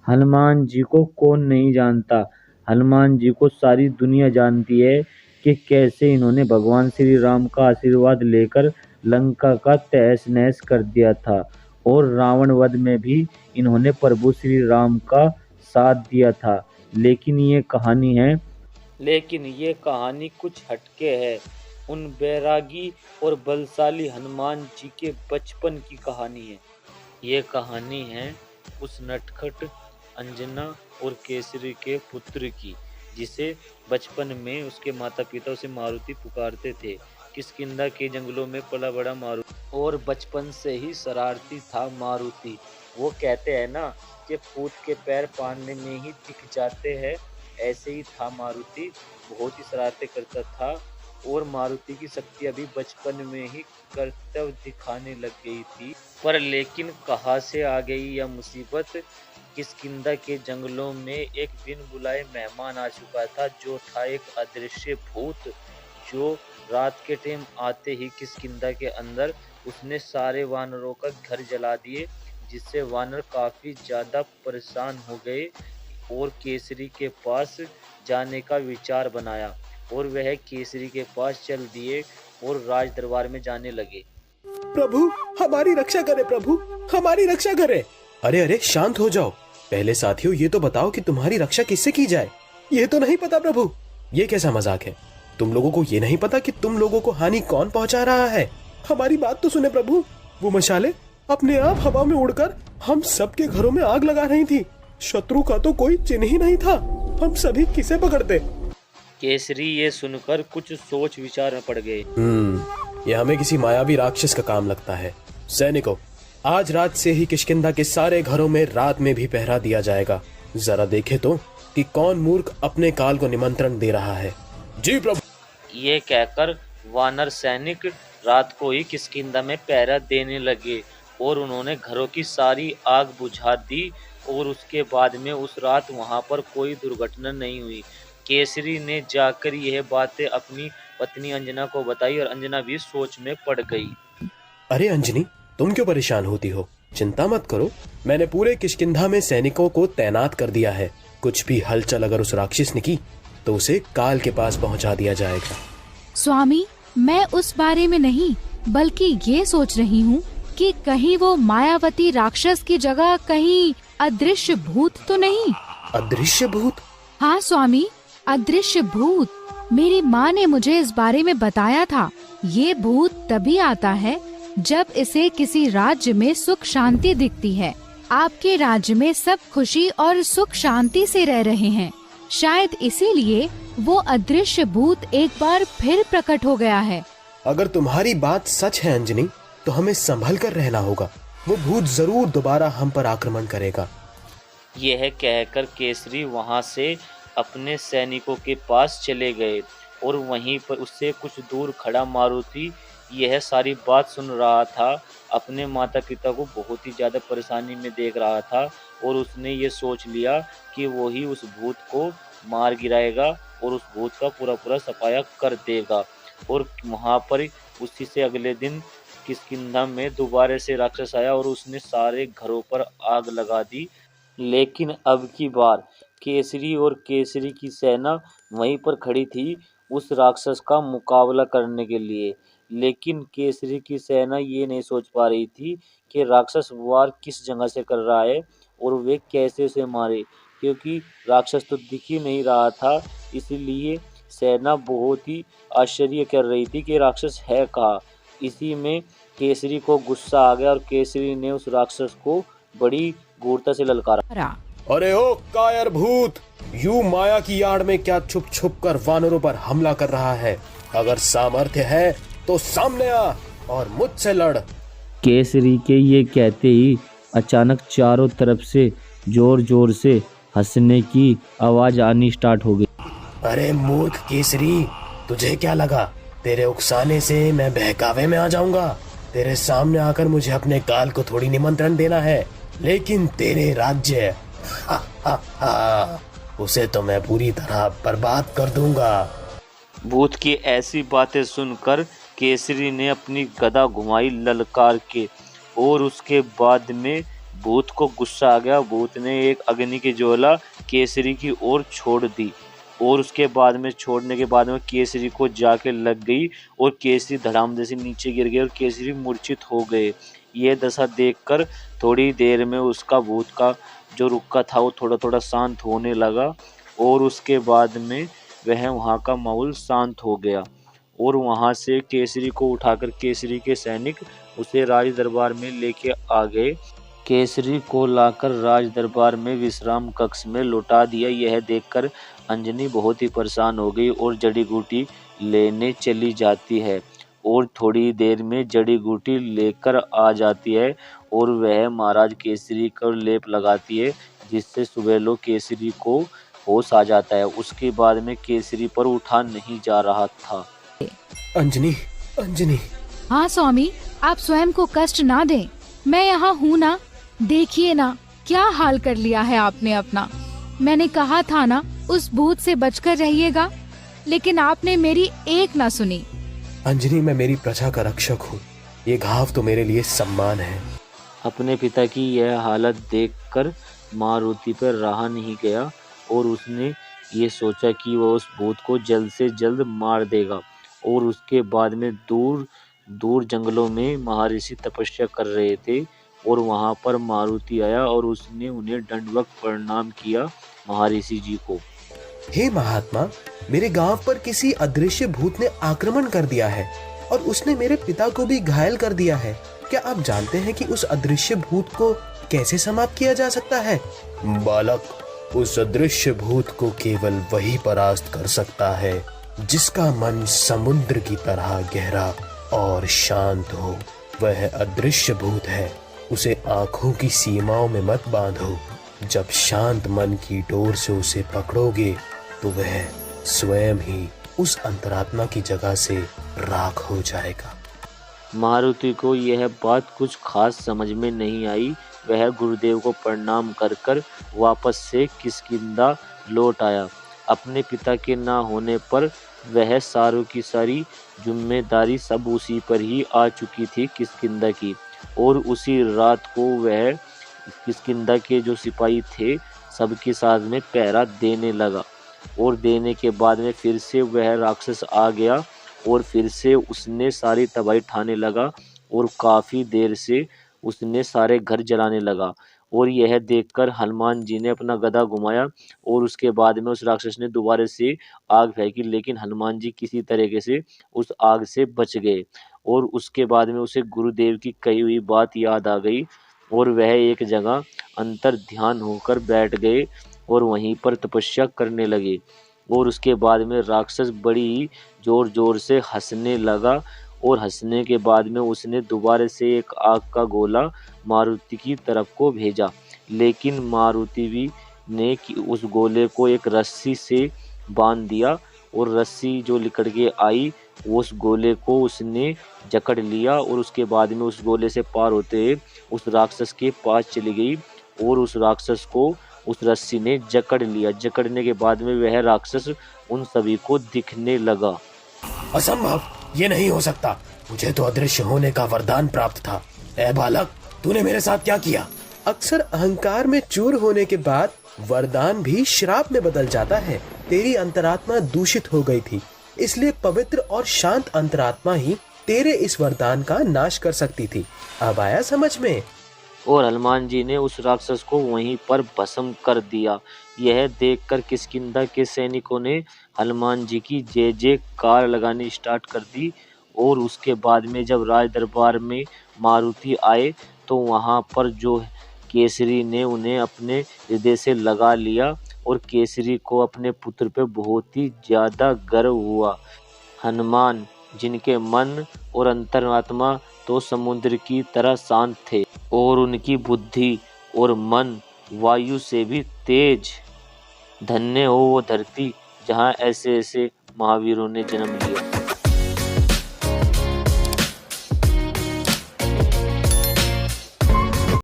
हनुमान जी को कौन नहीं जानता। हनुमान जी को सारी दुनिया जानती है कि कैसे इन्होंने भगवान श्री राम का आशीर्वाद लेकर लंका का तहस नहस कर दिया था और रावण वध में भी इन्होंने प्रभु श्री राम का साथ दिया था। लेकिन ये कहानी कुछ हटके है। उन बैरागी और बलशाली हनुमान जी के बचपन की कहानी है। ये कहानी है उस नटखट अंजना और केसरी के पुत्र की, जिसे बचपन में उसके माता पिता उसे मारुति पुकारते थे। किष्किंधा के जंगलों में पला बड़ा मारुति और बचपन से ही शरारती था मारुति। वो कहते हैं ना कि पूत के पैर पानी में ही दिख जाते हैं, ऐसे ही था मारुति। बहुत ही शरारतें करता था और मारुति की शक्ति अभी बचपन में ही कर्तव्य दिखाने लग गई थी। पर लेकिन कहाँ से आ गई यह मुसीबत। किष्किंधा के जंगलों में एक बिन बुलाए मेहमान आ चुका था, जो था एक अदृश्य भूत, जो रात के टाइम आते ही किष्किंधा के अंदर उसने सारे वानरों का घर जला दिए, जिससे वानर काफी ज्यादा परेशान हो गए और केसरी के पास जाने का विचार बनाया और वह केसरी के पास चल दिए और राज दरबार में जाने लगे। प्रभु हमारी रक्षा करे, प्रभु हमारी रक्षा करे। अरे अरे शांत हो जाओ। पहले साथियों ये तो बताओ कि तुम्हारी रक्षा किससे की जाए। ये तो नहीं पता प्रभु। ये कैसा मजाक है। तुम लोगों को ये नहीं पता कि तुम लोगों को हानि कौन पहुंचा रहा है। हमारी बात तो सुने प्रभु। वो मशाले अपने आप हवा में उड़कर हम सबके घरों में आग लगा रही थी। शत्रु का तो कोई चिन्ह ही नहीं था। हम सभी किसे पकड़ते। केसरी ये सुनकर कुछ सोच विचार में पड़ गए। ये हमें किसी मायावी राक्षस का काम लगता है। सैनिकों, आज रात से ही किष्किंधा के सारे घरों में रात में भी पहरा दिया जाएगा। जरा देखे तो कि कौन मूर्ख अपने काल को निमंत्रण दे रहा है। जी प्रभु। ये कहकर वानर सैनिक रात को ही किष्किंधा में पहरा देने लगे और उन्होंने घरों की सारी आग बुझा दी और उसके बाद में उस रात वहां पर कोई दुर्घटना नहीं हुई। केसरी ने जाकर यह बातें अपनी पत्नी अंजना को बताई और अंजना भी सोच में पड़ गई। अरे अंजनी, तुम क्यों परेशान होती हो। चिंता मत करो, मैंने पूरे किष्किंधा में सैनिकों को तैनात कर दिया है। कुछ भी हलचल अगर उस राक्षस ने की तो उसे काल के पास पहुंचा दिया जाएगा। स्वामी, मैं उस बारे में नहीं बल्कि ये सोच रही हूँ कि कहीं वो मायावती राक्षस की जगह कहीं अदृश्य भूत तो नहीं। अदृश्य भूत? हाँ स्वामी, अदृश्य भूत। मेरी माँ ने मुझे इस बारे में बताया था। ये भूत तभी आता है जब इसे किसी राज्य में सुख शांति दिखती है। आपके राज्य में सब खुशी और सुख शांति से रह रहे हैं, शायद इसीलिए वो अदृश्य भूत एक बार फिर प्रकट हो गया है। अगर तुम्हारी बात सच है अंजनी, तो हमें संभल कर रहना होगा। वो भूत जरूर दोबारा हम पर आक्रमण करेगा। यह कहकर केसरी वहां से अपने सैनिकों के पास चले गए और वहीं पर उससे कुछ दूर खड़ा मारुति यह सारी बात सुन रहा था। अपने माता पिता को बहुत ही ज्यादा परेशानी में देख रहा था और उसने ये सोच लिया कि वो ही उस भूत को मार गिराएगा और उस भूत का पूरा सफाया कर देगा। और वहां पर उसी से अगले दिन किष्किंधा में दोबारा से राक्षस आया और उसने सारे घरों पर आग लगा दी। लेकिन अब की बार केसरी और केसरी की सेना वहीं पर खड़ी थी उस राक्षस का मुकाबला करने के लिए। लेकिन केसरी की सेना ये नहीं सोच पा रही थी कि राक्षस वार किस जगह से कर रहा है और वे कैसे उसे मारे, क्योंकि राक्षस तो दिख ही नहीं रहा था। इसीलिए सेना बहुत ही आश्चर्य कर रही थी कि राक्षस है कहाँ। इसी में केसरी को गुस्सा आ गया और केसरी ने उस राक्षस को बड़ी गूढ़ता से ललकारा। अरे ओ कायर भूत, यूं माया की आड़ में क्या छुप छुप कर वानरों पर हमला कर रहा है। अगर सामर्थ्य है तो सामने आ और मुझसे लड़। केसरी के ये कहते ही अचानक चारों तरफ से जोर जोर से हंसने की आवाज आनी स्टार्ट हो गई। अरे मूर्ख केसरी, तुझे क्या लगा तेरे उकसाने से मैं बहकावे में आ जाऊंगा। तेरे सामने आकर मुझे अपने काल को थोड़ी निमंत्रण देना है, लेकिन तेरे राज्य उसे तो मैं पूरी तरह बर्बाद कर दूंगा। भूत की ऐसी बातें सुनकर केसरी ने अपनी गदा घुमाई ललकार के और उसके बाद में भूत को गुस्सा आ गया। भूत ने एक अग्नि की ज्वाला केसरी की ओर छोड़ दी और उसके बाद में छोड़ने के बाद में केसरी को जाके लग गई और केसरी धड़ाम से नीचे गिर गए और केसरी मूर्छित हो गए। यह दशा देखकर थोड़ी देर में उसका भूत का जो रुक्का था वो थोड़ा थोड़ा शांत होने लगा और उसके बाद में वह वहाँ का माहौल शांत हो गया और वहाँ से केसरी को उठाकर केसरी के सैनिक उसे राज दरबार में लेके आ गए। केसरी को लाकर राज दरबार में विश्राम कक्ष में लौटा दिया। यह देखकर अंजनी बहुत ही परेशान हो गई और जड़ी बूटी लेने चली जाती है और थोड़ी देर में जड़ी बूटी लेकर आ जाती है और वह महाराज केसरी को लेप लगाती है जिससे सुबह लोग केसरी को होश आ जाता है। उसके बाद में केसरी पर उठा नहीं जा रहा था। अंजनी, अंजनी। हाँ स्वामी, आप स्वयं को कष्ट ना दें, मैं यहाँ हूँ ना। देखिए ना क्या हाल कर लिया है आपने अपना। मैंने कहा था ना उस भूत से बचकर रहिएगा, लेकिन आपने मेरी एक ना सुनी। अंजनी, मैं मेरी प्रजा का रक्षक हूँ, ये घाव तो मेरे लिए सम्मान है। अपने पिता की यह हालत देखकर मारुति पर रहा नहीं गया और उसने ये सोचा कि वह उस भूत को जल्द से जल्द मार देगा। और उसके बाद में दूर दूर जंगलों में महर्षि तपस्या कर रहे थे और वहां पर मारुति आया और उसने उन्हें दंडवत प्रणाम किया महर्षि जी को। हे महात्मा, मेरे गांव पर किसी अदृश्य भूत ने आक्रमण कर दिया है और उसने मेरे पिता को भी घायल कर दिया है। क्या आप जानते हैं कि उस अदृश्य भूत को कैसे समाप्त किया जा सकता है? बालक, उस अदृश्य भूत को केवल वही परास्त कर सकता है जिसका मन समुद्र की तरह गहरा और शांत हो। वह अदृश्य भूत है, उसे आंखों की सीमाओं में मत बांधो। जब शांत मन की डोर से उसे पकड़ोगे तो वह स्वयं ही उस अंतरात्मा की जगह से राख हो जाएगा। मारुति को यह बात कुछ खास समझ में नहीं आई। वह गुरुदेव को प्रणाम कर कर वापस से किष्किंधा लौट आया। अपने पिता के ना होने पर वह सारों की सारी जिम्मेदारी सब उसी पर ही आ चुकी थी किष्किंधा की। और उसी रात को वह किष्किंधा के जो सिपाही थे सबके साथ में पहरा देने लगा और देने के बाद में फिर से वह राक्षस आ गया और फिर से उसने सारी तबाही ठाने लगा और काफ़ी देर से उसने सारे घर जलाने लगा। और यह देखकर हनुमान जी ने अपना गदा घुमाया और उसके बाद में उस राक्षस ने दोबारा से आग फेंकी, लेकिन हनुमान जी किसी तरीके से उस आग से बच गए। और उसके बाद में उसे गुरुदेव की कही हुई बात याद आ गई और वह एक जगह अंतर ध्यान होकर बैठ गए और वहीं पर तपस्या करने लगे। और उसके बाद में राक्षस बड़ी जोर जोर से हंसने लगा और हंसने के बाद में उसने दोबारा से एक आग का गोला मारुति की तरफ को भेजा, लेकिन मारुति भी ने उस गोले को एक रस्सी से बांध दिया और रस्सी जो लिकड़ के आई उस गोले को उसने जकड़ लिया और उसके बाद में उस गोले से पार होते उस राक्षस के पास चली गई और उस राक्षस को उस रस्सी ने जकड़ लिया। जकड़ने के बाद में वह राक्षस उन सभी को दिखने लगा। असंभव, ये नहीं हो सकता, मुझे तो अदृश्य होने का वरदान प्राप्त था। ए बालक, तूने मेरे साथ क्या किया? अक्सर अहंकार में चूर होने के बाद वरदान भी श्राप में बदल जाता है। तेरी अंतरात्मा दूषित हो गई थी, इसलिए पवित्र और शांत अंतरात्मा ही तेरे इस वरदान का नाश कर सकती थी। अब आया समझ में? और हनुमान जी ने उस राक्षस को वहीं पर भस्म कर दिया। यह देखकर किष्किंधा के सैनिकों ने हनुमान जी की जय जयकार लगानी स्टार्ट कर दी। और उसके बाद में जब राज दरबार में मारुति आए तो वहां पर जो केसरी ने उन्हें अपने हृदय से लगा लिया और केसरी को अपने पुत्र पे बहुत ही ज्यादा गर्व हुआ। हनुमान जिनके मन और अंतरात्मा तो समुद्र की तरह शांत थे और उनकी बुद्धि और मन वायु से भी तेज। धन्य हो वो धरती जहाँ ऐसे ऐसे महावीरों ने जन्म लिया।